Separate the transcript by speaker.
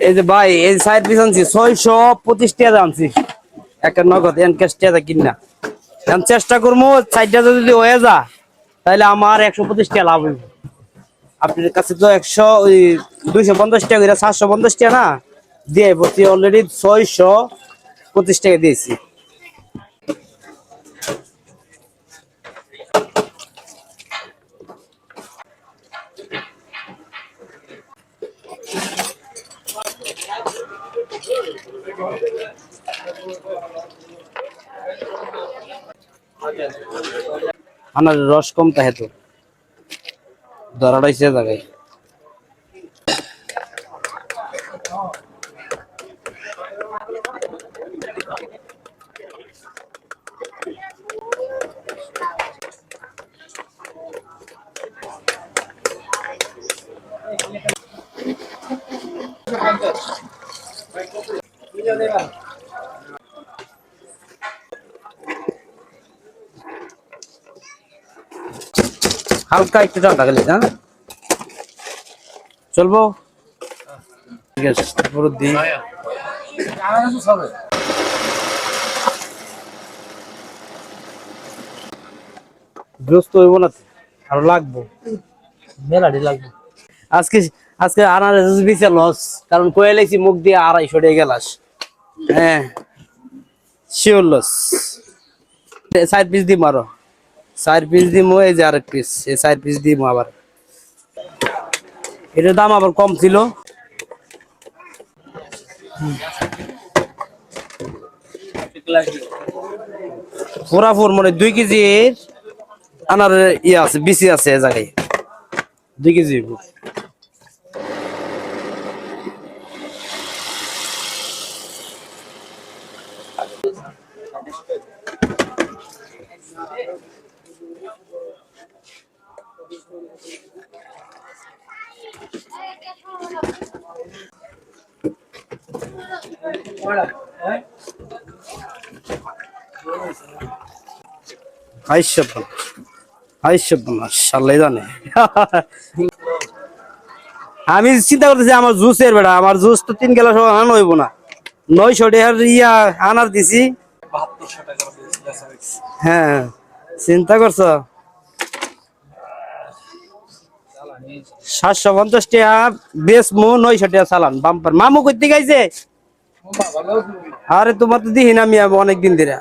Speaker 1: এই যে ভাই এই সাইড পিস আনছি 625 টাকা আনছি একটা নগদ এনক্যাশ টাকা কিনা। আমি চেষ্টা করবো সাইডটা যদি হয়ে যা তাহলে আমার 125 টাকা লাভ হইব। আপনার কাছে তো 250 টাকা করে 750 টাকা না দিয়ে বলছি অলরেডি 625 টাকা দিয়েছি। আমার রস কম তাহে তো ধরাটাই সে জায়গায়। হালকা একটু ঠান্ডা গেলে না চলবো। ঠিক আছে পুরো দিন গ্রস্ত হইব না আরো লাগবো মেলাটি লাগবে আজকে। আজকে আনারস বেচে লস, কারণ কয়ে লাইছি মুখ দিয়ে 250 টাকা গেলাস। হ্যাঁ শিওর লস। 4 পিস দিম আরো 4 পিস দিমো। এই যে আরেক পিস, এই 4 পিস দিমো আবার। এটার দাম আবার কম ছিল। পুরাপুর মানে 2 কেজির আনার ইয়ে আছে, বিসি আছে এ জায়গায় 2 কেজি। আমি চিন্তা করতেছি আমার জুসের বেড়া, আমার জুস তো 3 গেলা সমান হইব না। 900 টাকার ইয়া আনার দিছি। হ্যাঁ চিন্তা করছো 750 টাকা বেশ মো 900 টাকা চালান বাম্পার। মামু কইতে গাইছে আরে তোমার তো দিহি না আমি অনেকদিন ধরে।